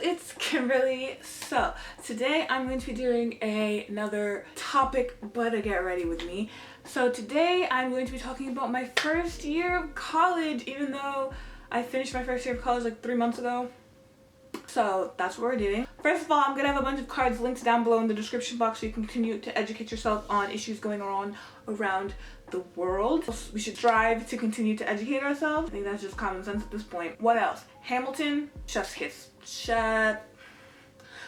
it's Kimberly. So today I'm going to be doing another topic, but a get ready with me. So today I'm going to be talking about my first year of college, even though I finished my first year of college like 3 months ago. So that's what we're doing. First of all, I'm gonna have a bunch of cards linked down below in the description box so you can continue to educate yourself on issues going on around the world. We should strive to continue to educate ourselves. I think that's just common sense at this point. What else? Hamilton, chef's kiss.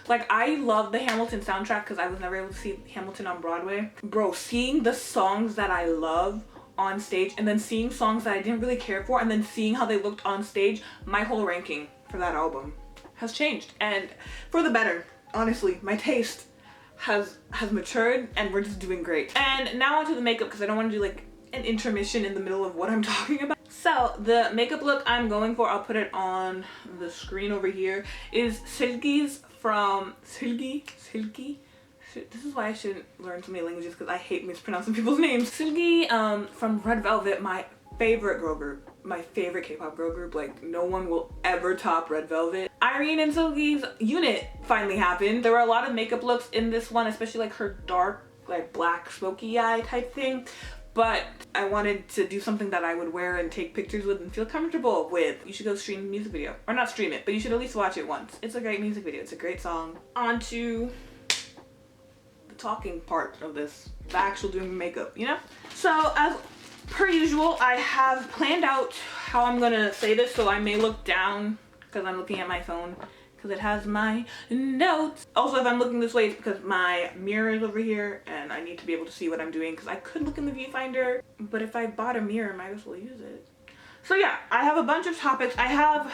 Like, I love the Hamilton soundtrack because I was never able to see Hamilton on Broadway. Bro, seeing the songs that I love on stage and then seeing songs that I didn't really care for and then seeing how they looked on stage, my whole ranking for that album has changed, and for the better. Honestly, my taste has matured and we're just doing great. And now onto the makeup because I don't want to do like an intermission in the middle of what I'm talking about. So the makeup look I'm going for, I'll put it on the screen over here, is Silky's from Silky. This is why I shouldn't learn so many languages because I hate mispronouncing people's names. Silky from Red Velvet, my favorite girl group, my favorite K-pop girl group. Like, no one will ever top Red Velvet. Irene and Silky's unit finally happened. There were a lot of makeup looks in this one, especially like her dark, like black smoky eye type thing. But I wanted to do something that I would wear and take pictures with and feel comfortable with. You should go stream the music video. Or not stream it, but you should at least watch it once. It's a great music video. It's a great song. On to the talking part of this. The actual doing makeup, you know? So as per usual, I have planned out how I'm gonna say this, so I may look down because I'm looking at my phone because it has my notes. Also, if I'm looking this way, it's because my mirror is over here and I need to be able to see what I'm doing because I could look in the viewfinder, but if I bought a mirror, I might as well use it. So yeah, I have a bunch of topics. I have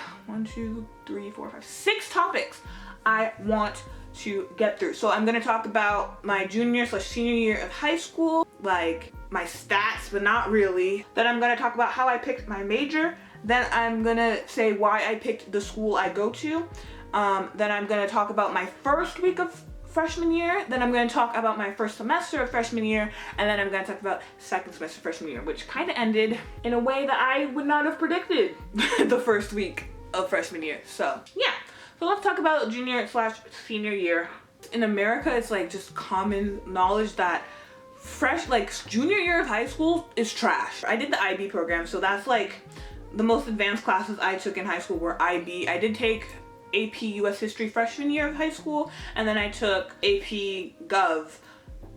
6 topics I want to get through. So I'm gonna talk about my junior/senior year of high school, like my stats, but not really. Then I'm gonna talk about how I picked my major. Then I'm gonna say why I picked the school I go to. Then I'm gonna talk about my first week of freshman year. Then I'm gonna talk about my first semester of freshman year. And then I'm gonna talk about second semester freshman year, which kind of ended in a way that I would not have predicted the first week of freshman year. So yeah, so let's talk about junior/senior year. In America, it's like just common knowledge that junior year of high school is trash. I did the IB program, so that's like the most advanced classes I took in high school were IB. I did take AP US History freshman year of high school, and then I took AP Gov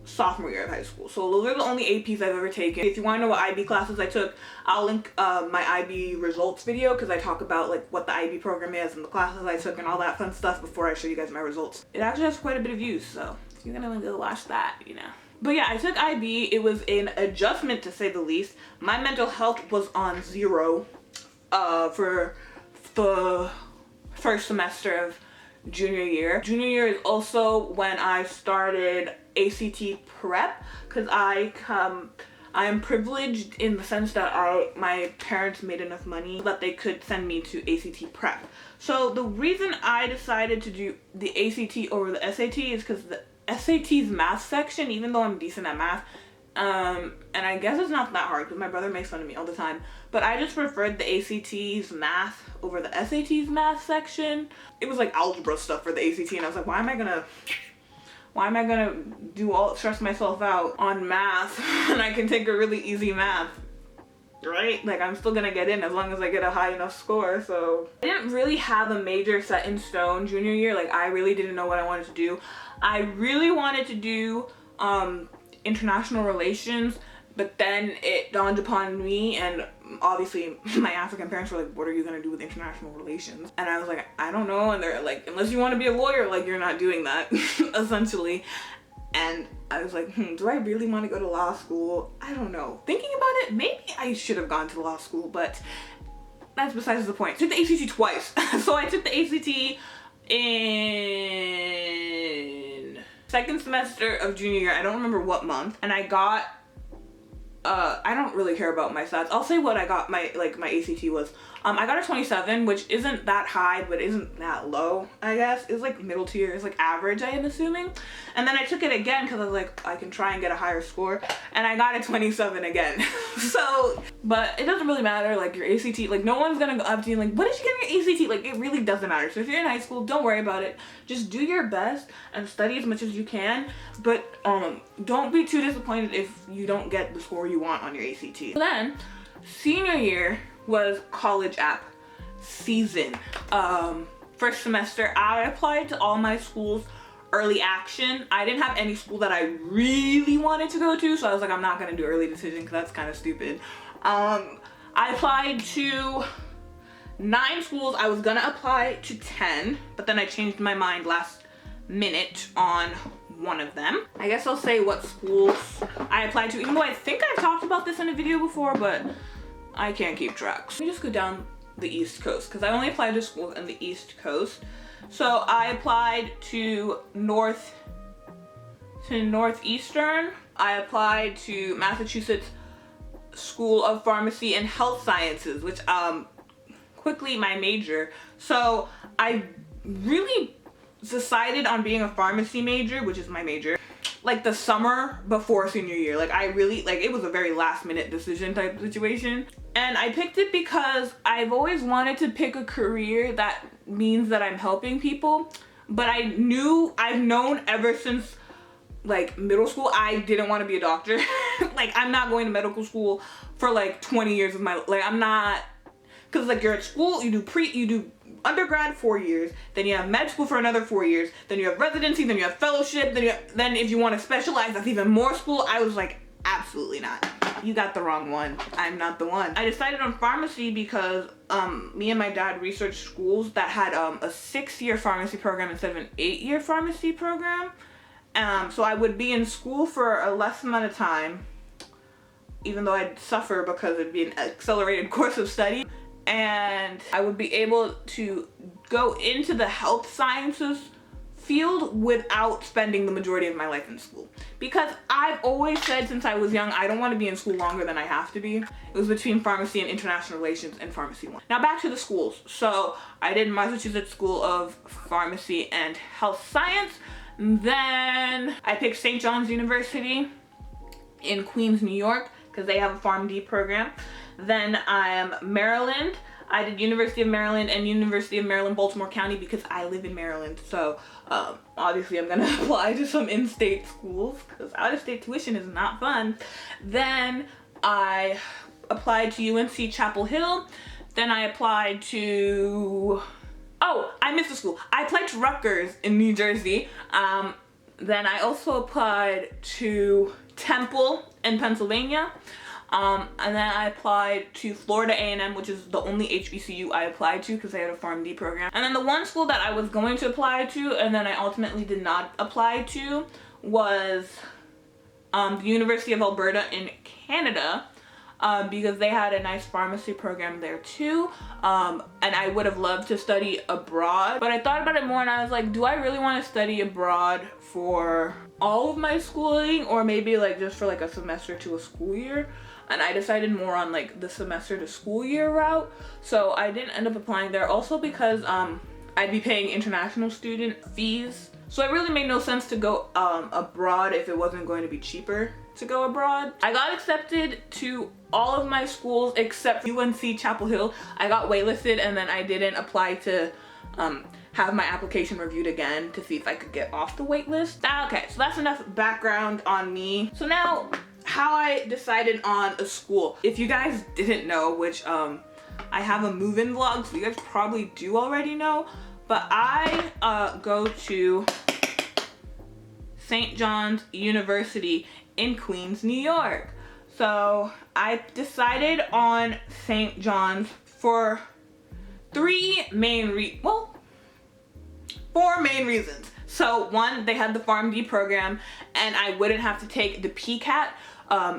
sophomore year of high school. So those are the only APs I've ever taken. If you want to know what IB classes I took, I'll link my IB results video because I talk about like what the IB program is and the classes I took and all that fun stuff before I show you guys my results. It actually has quite a bit of views, so if you're gonna go watch that, you know. But yeah, I took IB. It was an adjustment to say the least. My mental health was on 0 for the first semester of junior year. Junior year is also when I started ACT prep because I am privileged in the sense that my parents made enough money that they could send me to ACT prep. So the reason I decided to do the ACT over the SAT is because the SAT's math section, even though I'm decent at math, and I guess it's not that hard because my brother makes fun of me all the time, but I just preferred the ACT's math over the SAT's math section. It was like algebra stuff for the ACT, and I was like, why am I gonna stress myself out on math when I can take a really easy math, right? Like, I'm still gonna get in as long as I get a high enough score. So I didn't really have a major set in stone junior year. Like, I really didn't know what I wanted to do. I really wanted to do international relations, but then it dawned upon me, and obviously my African parents were like, what are you gonna do with international relations? And I was like, I don't know. And they're like, unless you want to be a lawyer, like, you're not doing that essentially. And I was like, do I really want to go to law school? I don't know. Thinking about it, maybe I should have gone to law school, but that's besides the point. I took the ACT twice. So I took the ACT in second semester of junior year. I don't remember what month. And I got I don't really care about my stats. I'll say what I got my ACT was. I got a 27, which isn't that high, but isn't that low, I guess. It's like middle tier, it's like average, I am assuming. And then I took it again because I was like, I can try and get a higher score. And I got a 27 again. So, but it doesn't really matter, like your ACT, like no one's gonna go up to you like, what did you get in your ACT? Like it really doesn't matter. So if you're in high school, don't worry about it. Just do your best and study as much as you can. But don't be too disappointed if you don't get the score you want on your ACT. So then, senior year was college app season. First semester, I applied to all my schools early action. I didn't have any school that I really wanted to go to, so I was like, I'm not gonna do early decision because that's kind of stupid. I applied to 9 schools. I was gonna apply to 10, but then I changed my mind last minute on one of them. I guess I'll say what schools I applied to, even though I think I've talked about this in a video before, but I can't keep track. Let me just go down the East Coast because I only applied to schools in the East Coast. So I applied to Northeastern. I applied to Massachusetts School of Pharmacy and Health Sciences, which quickly my major. So I really decided on being a pharmacy major, which is my major, like the summer before senior year. Like I really, like it was a very last minute decision type situation. And I picked it because I've always wanted to pick a career that means that I'm helping people. But I've known ever since like middle school, I didn't want to be a doctor. Like I'm not going to medical school for like 20 years of my, like I'm not, cause like you're at school, you do undergrad 4 years, then you have med school for another 4 years, then you have residency, then you have fellowship, then if you want to specialize, that's even more school. I was like, absolutely not. You got the wrong one. I'm not the one. I decided on pharmacy because me and my dad researched schools that had a 6-year pharmacy program instead of an 8-year pharmacy program. So I would be in school for a less amount of time, even though I'd suffer because it'd be an accelerated course of study. And I would be able to go into the health sciences field without spending the majority of my life in school. Because I've always said since I was young, I don't want to be in school longer than I have to be. It was between pharmacy and international relations and pharmacy 1. Now back to the schools. So I did Massachusetts School of Pharmacy and Health Science. Then I picked St. John's University in Queens, New York, because they have a PharmD program. Then Maryland. I did University of Maryland and University of Maryland, Baltimore County, because I live in Maryland. So obviously I'm gonna apply to some in-state schools because out-of-state tuition is not fun. Then I applied to UNC Chapel Hill. Then I applied to, oh, I missed a school. I applied to Rutgers in New Jersey. Then I also applied to Temple in Pennsylvania. And then I applied to Florida A&M, which is the only HBCU I applied to because they had a PharmD program. And then the one school that I was going to apply to and then I ultimately did not apply to was the University of Alberta in Canada, because they had a nice pharmacy program there too. And I would have loved to study abroad, but I thought about it more and I was like, do I really want to study abroad for all of my schooling, or maybe like just for like a semester to a school year? And I decided more on like the semester to school year route. So I didn't end up applying there, also because I'd be paying international student fees. So it really made no sense to go abroad if it wasn't going to be cheaper to go abroad. I got accepted to all of my schools except for UNC Chapel Hill. I got waitlisted and then I didn't apply to have my application reviewed again to see if I could get off the wait list. Okay, so that's enough background on me. So now, how I decided on a school. If you guys didn't know, which I have a move-in vlog, so you guys probably do already know, but I go to St. John's University in Queens, New York. So I decided on St. John's for four main reasons. So one, they had the PharmD program and I wouldn't have to take the PCAT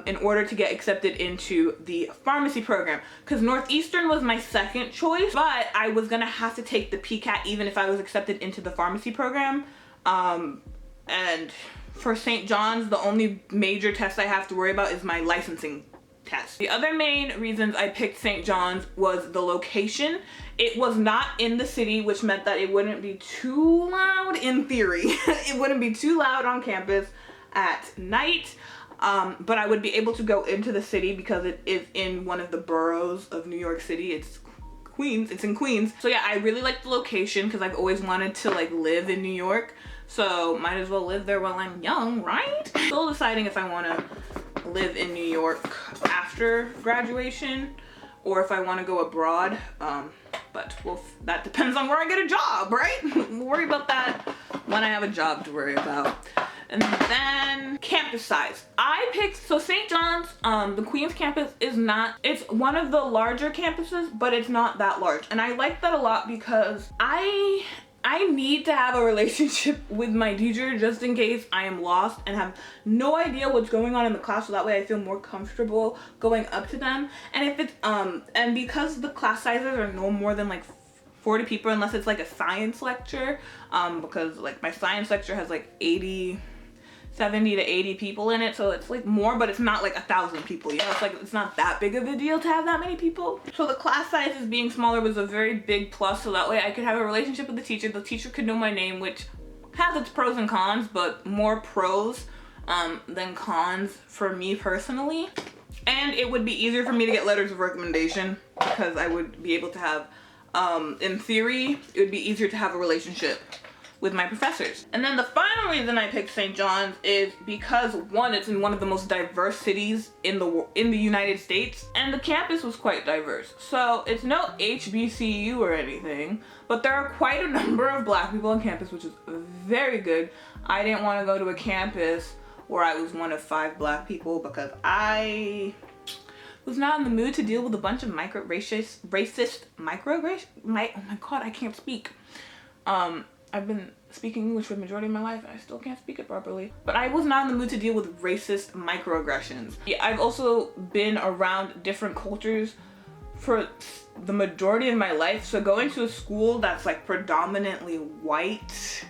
in order to get accepted into the pharmacy program, because Northeastern was my second choice, but I was gonna have to take the PCAT even if I was accepted into the pharmacy program. And for St. John's, the only major test I have to worry about is my licensing test. The other main reasons I picked St. John's was the location. It was not in the city, which meant that it wouldn't be too loud in theory. It wouldn't be too loud on campus at night. But I would be able to go into the city because it is in one of the boroughs of New York City. It's Queens, it's in Queens. So yeah, I really like the location because I've always wanted to like live in New York. So might as well live there while I'm young, right? Still deciding if I want to live in New York after graduation or if I want to go abroad. But well, that depends on where I get a job, right? We'll worry about that when I have a job to worry about. And then campus size. I picked, so St. John's, the Queens campus is not, it's one of the larger campuses, but it's not that large. And I like that a lot because I need to have a relationship with my teacher just in case I am lost and have no idea what's going on in the class, so that way I feel more comfortable going up to them. And if it's, and because the class sizes are no more than like 40 people, unless it's like a science lecture, because like my science lecture has like 70 to 80 people in it, so it's like more, but it's not like 1,000 people, you know? It's like, it's not that big of a deal to have that many people. So the class sizes being smaller was a very big plus, so that way I could have a relationship with the teacher could know my name, which has its pros and cons, but more pros than cons for me personally. And it would be easier for me to get letters of recommendation because I would be able to have, in theory, it would be easier to have a relationship with my professors. And then the final reason I picked St. John's is because one, it's in one of the most diverse cities in the United States, and the campus was quite diverse. So it's no HBCU or anything, but there are quite a number of Black people on campus, which is very good. I didn't want to go to a campus where I was one of 5 Black people because I was not in the mood to deal with a bunch of racist oh my god, I can't speak. I've been speaking English for the majority of my life and I still can't speak it properly. But I was not in the mood to deal with racist microaggressions. I've also been around different cultures for the majority of my life. So going to a school that's like predominantly white,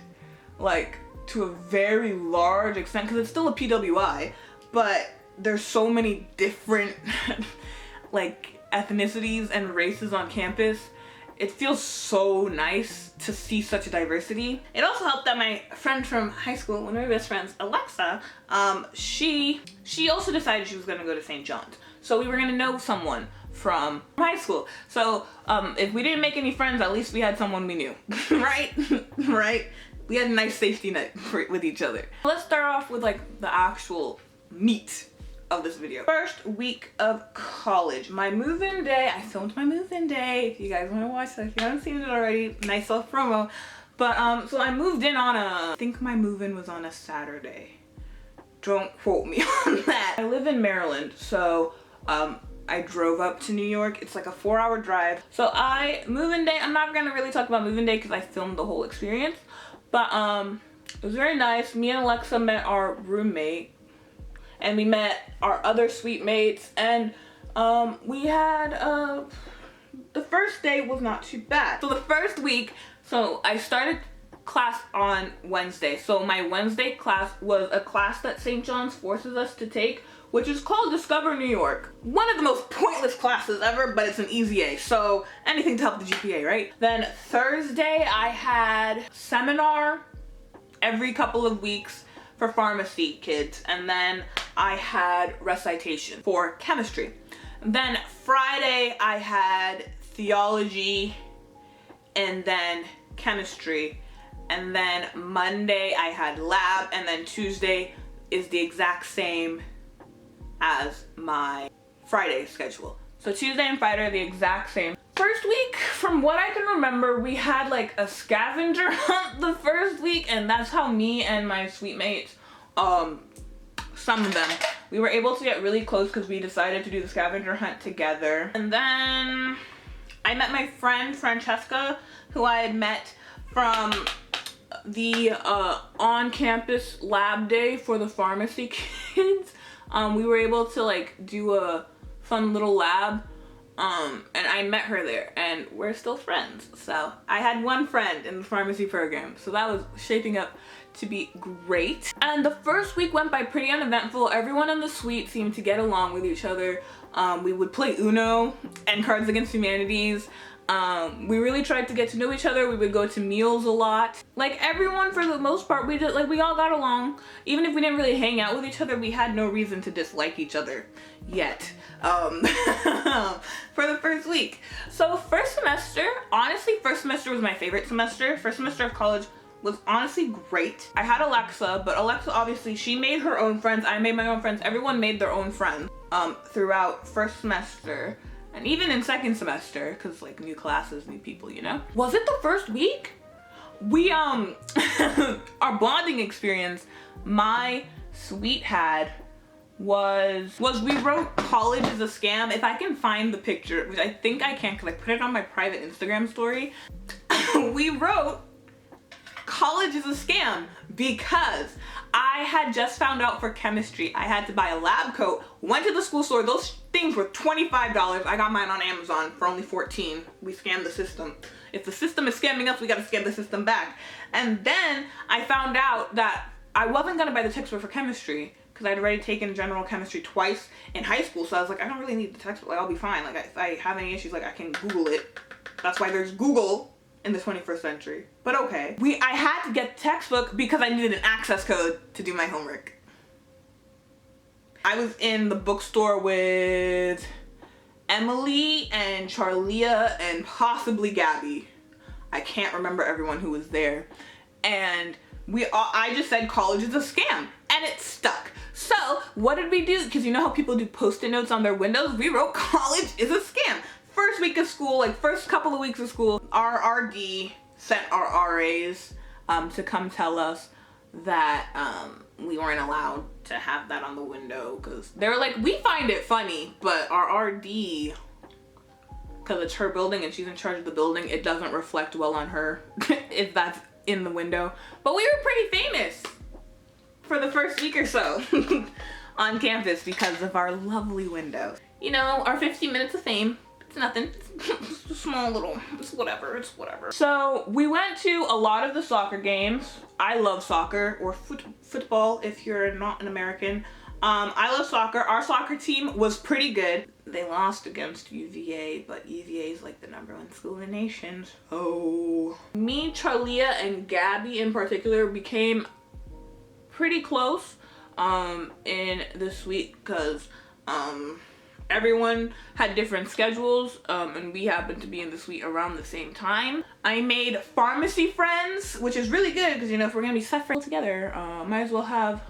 like to a very large extent, because it's still a PWI, but there's so many different like ethnicities and races on campus. It feels so nice to see such a diversity. It also helped that my friend from high school, one of my best friends, Alexa, she also decided she was gonna go to St. John's. So we were gonna know someone from high school. So if we didn't make any friends, at least we had someone we knew, right? Right? We had a nice safety net with each other. Let's start off with like the actual meat of this video. First week of college, my move-in day. I filmed my move-in day. If you guys want to watch that, if you haven't seen it already, nice self promo. But so I moved in on I think my move-in was on a Saturday. Don't quote me on that. I live in Maryland, so I drove up to New York. It's like a 4-hour drive. So move-in day, I'm not gonna really talk about move-in day because I filmed the whole experience. But it was very nice. Me and Alexa met our roommate, and we met our other suite mates, and we had the first day was not too bad. So the first week, so I started class on Wednesday. So my Wednesday class was a class that St. John's forces us to take, which is called Discover New York. One of the most pointless classes ever, but it's an easy A, so anything to help the GPA, right? Then Thursday I had seminar every couple of weeks for pharmacy kids, and then I had recitation for chemistry. Then Friday I had theology and then chemistry, and then Monday I had lab, and then Tuesday is the exact same as my Friday schedule. So Tuesday and Friday are the exact same. First week, from what I can remember, we had like a scavenger hunt the first week, and that's how me and my suite mates, some of them, we were able to get really close because we decided to do the scavenger hunt together. And then I met my friend Francesca, who I had met from the on-campus lab day for the pharmacy kids. We were able to like do a fun little lab And I met her there, and we're still friends. So I had one friend in the pharmacy program, so that was shaping up to be great. And the first week went by pretty uneventful. Everyone in the suite seemed to get along with each other. We would play Uno and Cards Against Humanities. We really tried to get to know each other. We would go to meals a lot. Like, everyone, for the most part, we all got along. Even if we didn't really hang out with each other, we had no reason to dislike each other yet. For the first week. So first semester, honestly, first semester was my favorite semester. First semester of college was honestly great. I had Alexa, but Alexa, obviously, she made her own friends. I made my own friends. Everyone made their own friends throughout first semester. And even in second semester, because like new classes, new people, you know? Was it the first week? We, our bonding experience, my suite had was we wrote college is a scam. If I can find the picture, which I think I can because I put it on my private Instagram story. We wrote college is a scam because I had just found out for chemistry I had to buy a lab coat, went to the school store, those things were $25. I got mine on Amazon for only $14. We scammed the system. If the system is scamming us, we gotta scam the system back. And then I found out that I wasn't gonna buy the textbook for chemistry because I'd already taken general chemistry twice in high school, so I was like, I don't really need the textbook, like, I'll be fine. Like, if I have any issues, like, I can Google it. That's why there's Google in the 21st century. But okay. I had to get the textbook because I needed an access code to do my homework. I was in the bookstore with Emily and Charlia and possibly Gabby. I can't remember everyone who was there. And I just said college is a scam, and it stuck. So what did we do? Because you know how people do post-it notes on their windows? We wrote college is a scam. First week of school, like first couple of weeks of school, our RD sent our RAs to come tell us that we weren't allowed to have that on the window because they were like, we find it funny, but our RD, because it's her building and she's in charge of the building, it doesn't reflect well on her if that's in the window. But we were pretty famous for the first week or so on campus because of our lovely window. You know, our 15 minutes of fame. It's nothing. It's a small little, it's whatever. So we went to a lot of the soccer games. I love soccer, or football if you're not an American. I love soccer. Our soccer team was pretty good. They lost against UVA, but UVA is like the #1 school in the nation. So me, Charlia, and Gabby in particular became pretty close in this week because everyone had different schedules, and we happened to be in the suite around the same time. I made pharmacy friends, which is really good because, you know, if we're gonna be suffering together, might as well have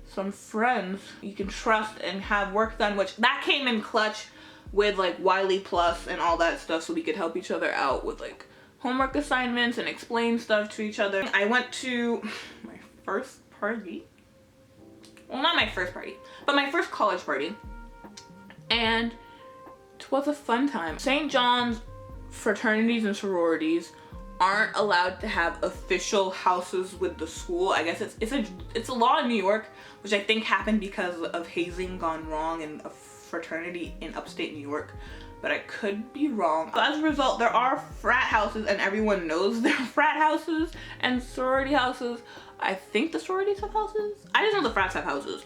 some friends you can trust and have work done, which that came in clutch with like Wiley Plus and all that stuff, so we could help each other out with like homework assignments and explain stuff to each other. I went to my first party. Well, not my first party, but my first college party. And it was a fun time. St. John's fraternities and sororities aren't allowed to have official houses with the school. I guess it's a law in New York, which I think happened because of hazing gone wrong in a fraternity in upstate New York, but I could be wrong. So as a result, there are frat houses, and everyone knows there are frat houses and sorority houses. I think the sororities have houses. I just know the frats have houses,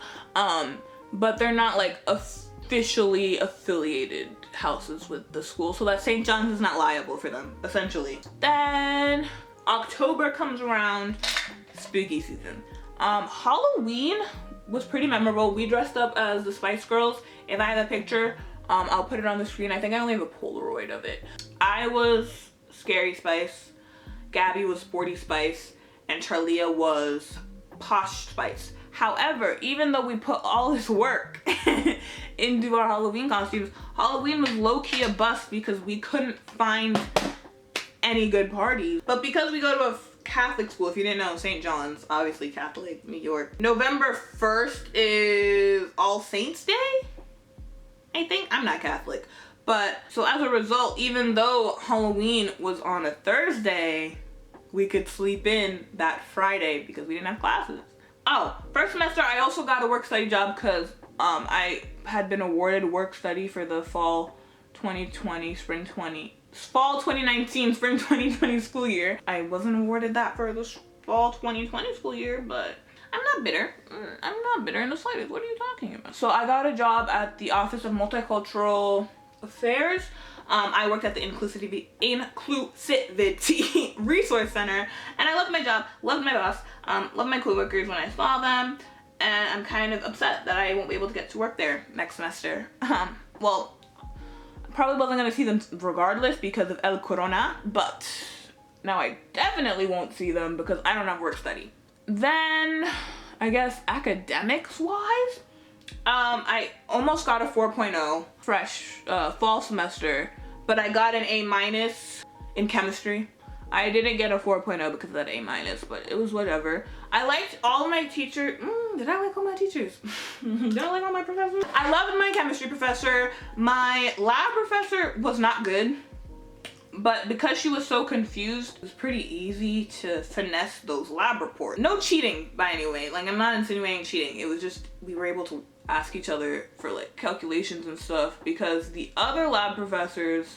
but they're not like officially affiliated houses with the school, so that St. John's is not liable for them, essentially. Then October comes around, spooky season. Halloween was pretty memorable. We dressed up as the Spice Girls. If I have a picture, I'll put it on the screen. I think I only have a Polaroid of it. I was Scary Spice, Gabby was Sporty Spice, and Charlia was Posh Spice. However, even though we put all this work into our Halloween costumes, Halloween was low-key a bust because we couldn't find any good parties. But because we go to a Catholic school, if you didn't know, St. John's, obviously Catholic, New York. November 1st is All Saints Day, I think. I'm not Catholic. But, so as a result, even though Halloween was on a Thursday, we could sleep in that Friday because we didn't have classes. Oh, first semester I also got a work study job because I had been awarded work study for the fall fall 2019, spring 2020 school year. I wasn't awarded that for the fall 2020 school year, but I'm not bitter. I'm not bitter in the slightest. What are you talking about? So I got a job at the Office of Multicultural Affairs. I worked at the Inclusivity Resource Center, and I loved my job, loved my boss, loved my coworkers when I saw them, and I'm kind of upset that I won't be able to get to work there next semester. Well, probably wasn't going to see them regardless because of El Corona, but now I definitely won't see them because I don't have work study. Then, I guess academics-wise, I almost got a 4.0 fresh fall semester, but I got an A- in chemistry. I didn't get a 4.0 because of that A-, but it was whatever. I liked all my teachers. Did I like all my teachers? Did I like all my professors? I loved my chemistry professor. My lab professor was not good, but because she was so confused, it was pretty easy to finesse those lab reports. No cheating by any way. Like, I'm not insinuating cheating. It was just, we were able to ask each other for like calculations and stuff because the other lab professors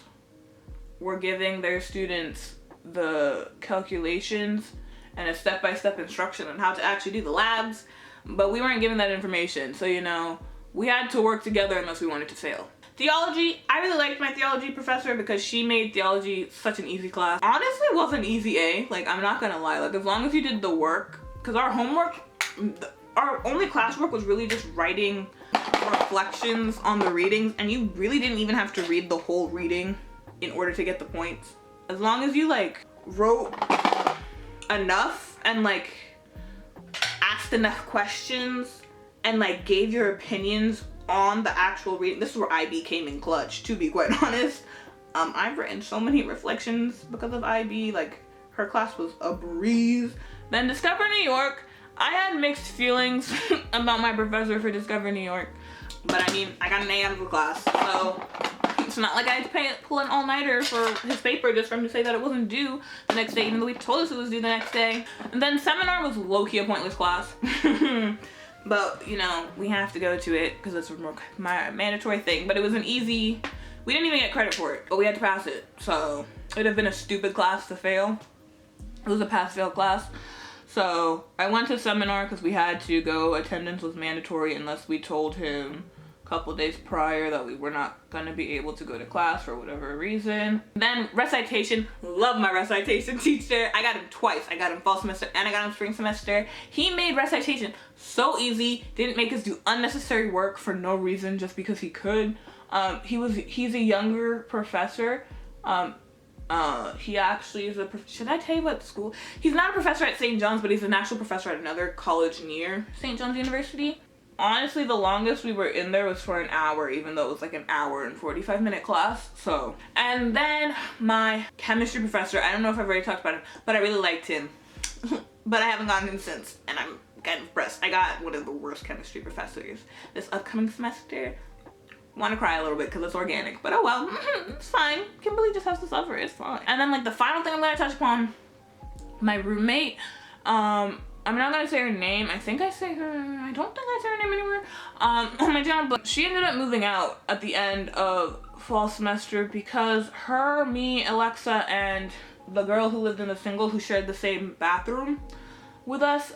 were giving their students the calculations and a step-by-step instruction on how to actually do the labs, but we weren't given that information. So, you know, we had to work together unless we wanted to fail. Theology, I really liked my theology professor because she made theology such an easy class. Honestly, it was an easy A. Like, I'm not gonna lie. Like, as long as you did the work, because our homework, our only classwork was really just writing reflections on the readings, and you really didn't even have to read the whole reading in order to get the points. As long as you like wrote enough and like asked enough questions and like gave your opinions on the actual reading. This is where IB came in clutch, to be quite honest. I've written so many reflections because of IB. Like, her class was a breeze. Then Discover New York, I had mixed feelings about my professor for Discover New York, but I mean, I got an A out of the class, so it's not like I had to pull an all-nighter for his paper just for him to say that it wasn't due the next day, even though he told us it was due the next day. And then seminar was low-key a pointless class. But, you know, we have to go to it because it's my mandatory thing. But it was an easy, we didn't even get credit for it, but we had to pass it. So it would have been a stupid class to fail. It was a pass-fail class. So I went to seminar because we had to go. Attendance was mandatory unless we told him a couple days prior that we were not gonna be able to go to class for whatever reason. Then recitation, love my recitation teacher. I got him twice. I got him fall semester and I got him spring semester. He made recitation so easy, didn't make us do unnecessary work for no reason just because he could. He's a younger professor. He actually is should I tell you what school? He's not a professor at St. John's, but he's an actual professor at another college near St. John's University. Honestly, the longest we were in there was for an hour, even though it was like an hour and 45-minute class. So, and then my chemistry professor, I don't know if I've already talked about him, but I really liked him. But I haven't gotten him since, and I'm kind of impressed. I got one of the worst chemistry professors this upcoming semester. Want to cry a little bit because it's organic, but oh well, it's fine. Kimberly just has to suffer, it's fine. And then like the final thing I'm going to touch upon, my roommate, I'm not gonna say her name. I think I say her, I don't think I say her name anymore on my channel, but she ended up moving out at the end of fall semester because her, me, Alexa, and the girl who lived in the single who shared the same bathroom with us,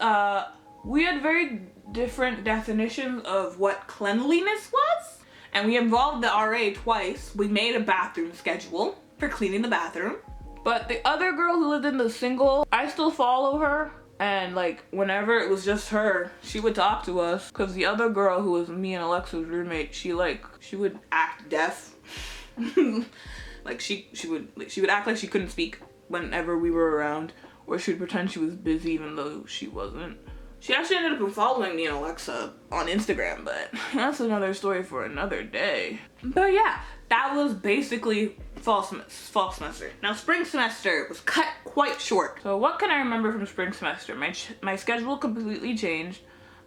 we had very different definitions of what cleanliness was. And we involved the RA twice. We made a bathroom schedule for cleaning the bathroom. But the other girl who lived in the single, I still follow her. And like, whenever it was just her, she would talk to us. Cause the other girl who was me and Alexa's roommate, she would act deaf. Like she would act like she couldn't speak whenever we were around. Or she would pretend she was busy even though she wasn't. She actually ended up following me and Alexa on Instagram, but that's another story for another day. But yeah, that was basically fall semester. Now spring semester was cut quite short. So what can I remember from spring semester? My schedule completely changed.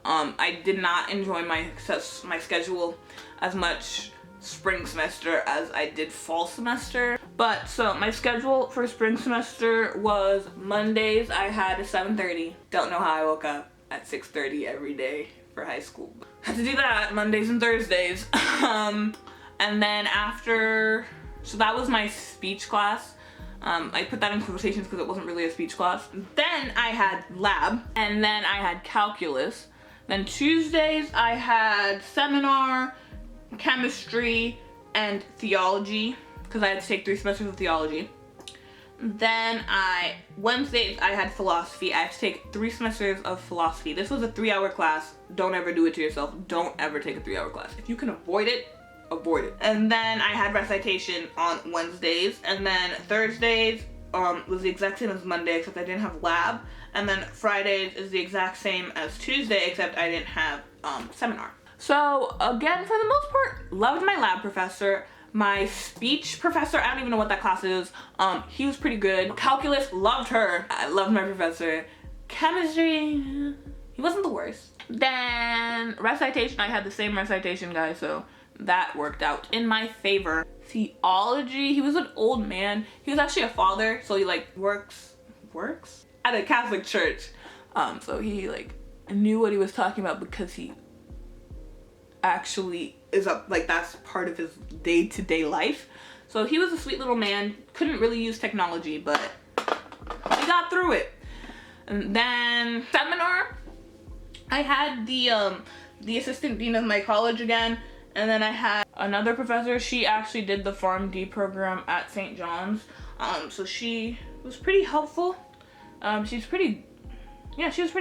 I did not enjoy my schedule as much spring semester as I did fall semester. But so my schedule for spring semester was Mondays I had a 7:30. Don't know how I woke up at 6:30 every day for high school. Had to do that Mondays and Thursdays. And And then after, so that was my speech class. I put that in quotations because it wasn't really a speech class. Then I had lab, and then I had calculus. Then Tuesdays I had seminar, chemistry, and theology, because I had to take 3 semesters of theology. Then Wednesdays I had philosophy. I had to take 3 semesters of philosophy. This was a 3-hour class. Don't ever do it to yourself. Don't ever take a 3-hour class. If you can avoid it, avoid it. And then I had recitation on Wednesdays, and then Thursdays was the exact same as Monday, except I didn't have lab. And then Fridays is the exact same as Tuesday, except I didn't have seminar. So again, for the most part, loved my lab professor. My speech professor, I don't even know what that class is. He was pretty good. Calculus, loved her. I loved my professor. Chemistry, he wasn't the worst. Then recitation, I had the same recitation guy, so that worked out in my favor. Theology, he was an old man. He was actually a father, so he like works at a Catholic church. So he like knew what he was talking about because he actually is that's part of his day-to-day life. So he was a sweet little man. Couldn't really use technology, but we got through it. And then seminar, I had the assistant dean of my college again, and then I had another professor. She actually did the PharmD program at St. John's. So she was pretty helpful. She was pretty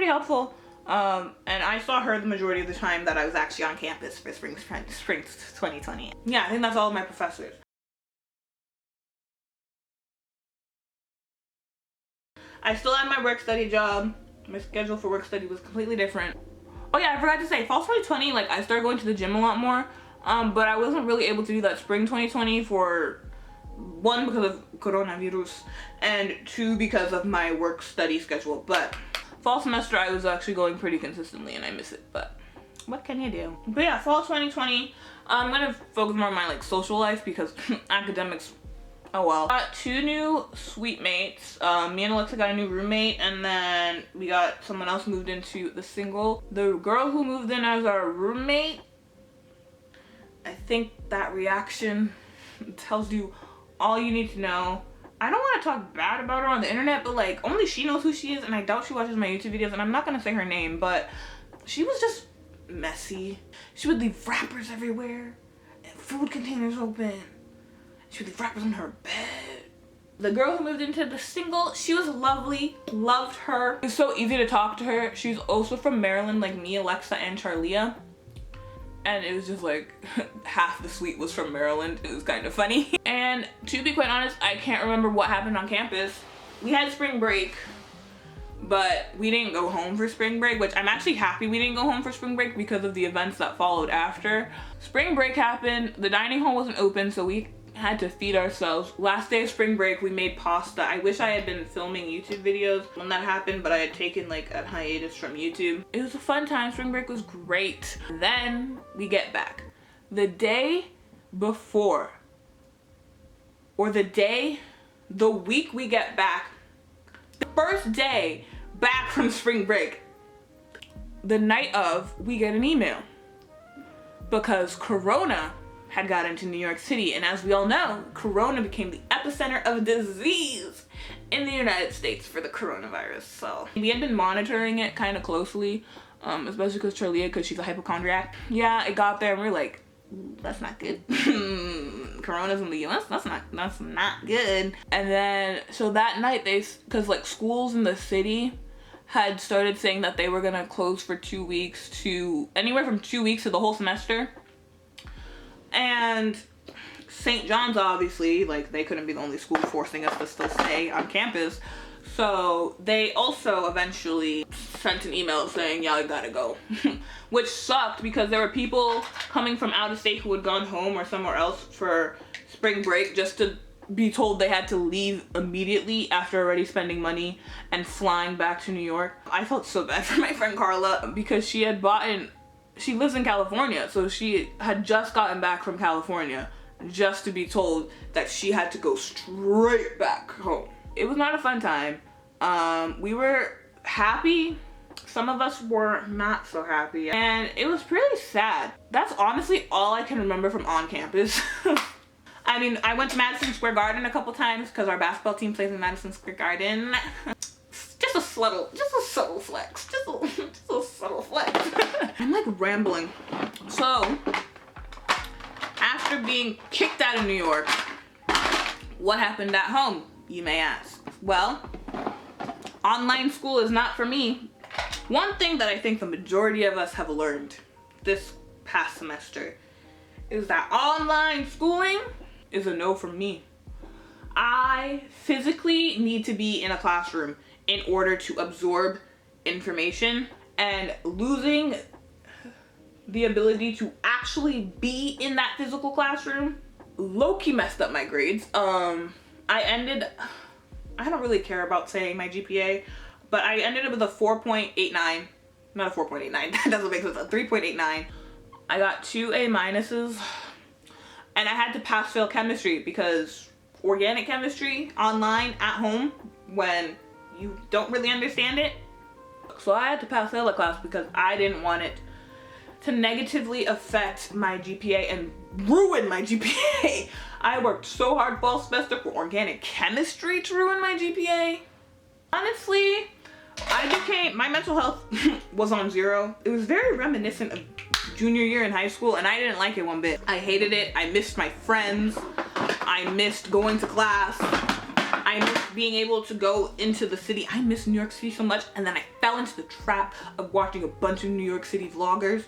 helpful. And I saw her the majority of the time that I was actually on campus for spring 2020. Yeah, I think that's all of my professors. I still had my work study job. My schedule for work study was completely different. Oh yeah, I forgot to say, fall 2020, like I started going to the gym a lot more. But I wasn't really able to do that spring 2020 for 1, because of coronavirus, and 2, because of my work study schedule. But fall semester I was actually going pretty consistently, and I miss it, but what can you do? But yeah, fall 2020, I'm gonna focus more on my like social life, because academics, oh well. Got 2 new suite mates. Me and Alexa got a new roommate, and then we got someone else moved into the single. The girl who moved in as our roommate, I think that reaction tells you all you need to know. I don't want to talk bad about her on the internet, but like only she knows who she is, and I doubt she watches my YouTube videos, and I'm not gonna say her name, but she was just messy. She would leave wrappers everywhere and food containers open. She would leave wrappers on her bed. The girl who moved into the single, she was lovely, loved her. It was so easy to talk to her. She's also from Maryland, like me, Alexa, and Charlia. And it was just like half the suite was from Maryland. It was kind of funny. And to be quite honest, I can't remember what happened on campus. We had spring break, but we didn't go home for spring break, which I'm actually happy we didn't go home for spring break because of the events that followed after. Spring break happened, the dining hall wasn't open, so we had to feed ourselves. Last day of spring break, we made pasta. I wish I had been filming YouTube videos when that happened, but I had taken like a hiatus from YouTube. It was a fun time. Spring break was great. Then we get back. The day before, or the week we get back, the first day back from spring break, the night of, we get an email because Corona had got into New York City, and as we all know, Corona became the epicenter of disease in the United States for the coronavirus. So we had been monitoring it kind of closely, especially because Charlia, because she's a hypochondriac. Yeah, it got there and we're like, that's not good. Corona's in the US, that's not good. And then, so that night because like schools in the city had started saying that they were gonna close for 2 weeks to anywhere from 2 weeks to the whole semester. And St. John's, obviously, like they couldn't be the only school forcing us to still stay on campus. So they also eventually sent an email saying, y'all gotta go. Which sucked because there were people coming from out of state who had gone home or somewhere else for spring break just to be told they had to leave immediately after already spending money and flying back to New York. I felt so bad for my friend Carla because she lives in California, so she had just gotten back from California just to be told that she had to go straight back home. It was not a fun time. We were happy Some of us were not so happy, and it was pretty sad. That's honestly all I can remember from on campus. I mean, I went to Madison Square Garden a couple times because our basketball team plays in Madison Square Garden. Just a subtle flex. Just a subtle flex. I'm like rambling. So, after being kicked out of New York, what happened at home, you may ask? Well, online school is not for me. One thing that I think the majority of us have learned this past semester is that online schooling is a no for me. I physically need to be in a classroom in order to absorb information, and losing the ability to actually be in that physical classroom low-key messed up my grades. I don't really care about saying my GPA, but I ended up with a 4.89. Not a 4.89, that doesn't make sense, a 3.89. I got 2 A minuses, and I had to pass fail chemistry because organic chemistry online at home, when you don't really understand it. So I had to pass fail a class because I didn't want it to negatively affect my GPA and ruin my GPA. I worked so hard fall semester for organic chemistry to ruin my GPA. Honestly, my mental health was on 0. It was very reminiscent of junior year in high school, and I didn't like it one bit. I hated it. I missed my friends. I missed going to class. I missed being able to go into the city. I miss New York City so much, and then I fell into the trap of watching a bunch of New York City vloggers.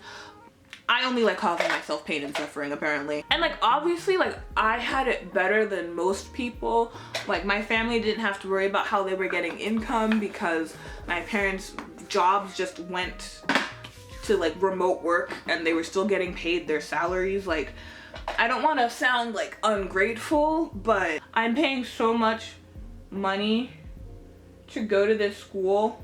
I only like causing myself pain and suffering, apparently. And like, obviously, like, I had it better than most people. Like, my family didn't have to worry about how they were getting income because my parents' jobs just went to like remote work and they were still getting paid their salaries. Like, I don't want to sound like ungrateful, but I'm paying so much money to go to this school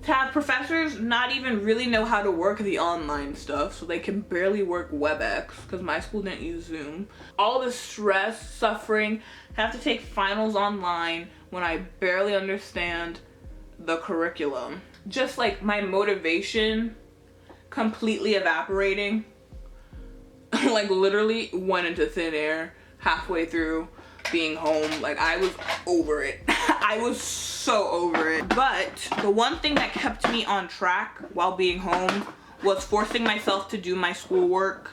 to have professors not even really know how to work the online stuff, so they can barely work WebEx because my school didn't use Zoom. All the stress, suffering, have to take finals online when I barely understand the curriculum. Just like my motivation completely evaporating. Like, literally went into thin air halfway through being home. Like, I was over it. I was so over it. But the one thing that kept me on track while being home was forcing myself to do my schoolwork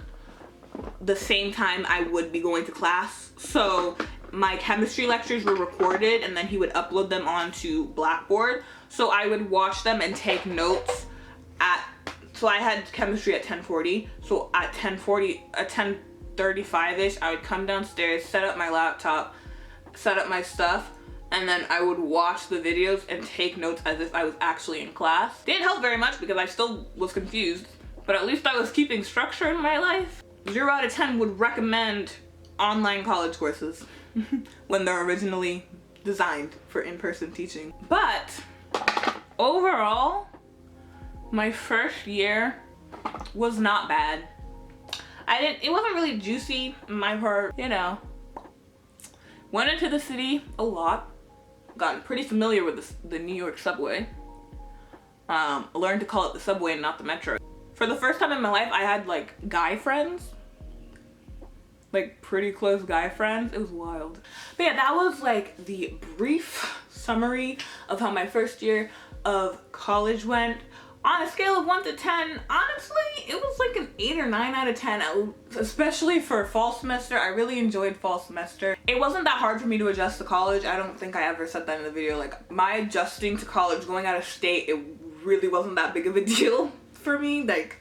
the same time I would be going to class. So my chemistry lectures were recorded, and then he would upload them onto Blackboard. So I would watch them and take notes so I had chemistry at 10:40. So at 10:35-ish, I would come downstairs, set up my laptop, set up my stuff, and then I would watch the videos and take notes as if I was actually in class. Didn't help very much because I still was confused, but at least I was keeping structure in my life. 0 out of 10 would recommend online college courses when they're originally designed for in-person teaching. But overall, my first year was not bad. It wasn't really juicy in my part, you know. Went into the city a lot, gotten pretty familiar with the New York subway. Learned to call it the subway and not the metro. For the first time in my life, I had like guy friends. Like pretty close guy friends. It was wild. But yeah, that was like the brief summary of how my first year of college went. On a scale of 1 to 10, honestly, it was like an 8 or 9 out of 10, especially for fall semester. I really enjoyed fall semester. It wasn't that hard for me to adjust to college. I don't think I ever said that in the video. Like, my adjusting to college, going out of state, it really wasn't that big of a deal for me. Like,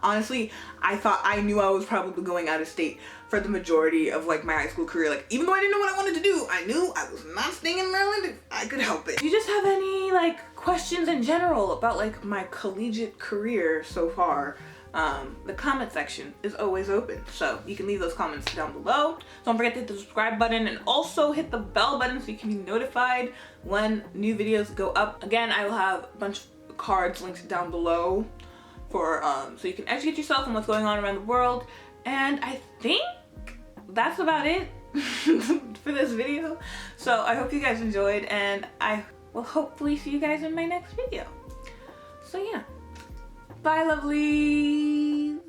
honestly, I knew I was probably going out of state for the majority of like my high school career. Like, even though I didn't know what I wanted to do, I knew I was not staying in Maryland if I could help it. Do you just have any like questions in general about like my collegiate career so far? The comment section is always open, so you can leave those comments down below. Don't forget to hit the subscribe button and also hit the bell button so you can be notified when new videos go up. Again, I will have a bunch of cards linked down below for so you can educate yourself on what's going on around the world. And I think that's about it for this video. So I hope you guys enjoyed, and I will hopefully see you guys in my next video. So yeah, bye lovelies.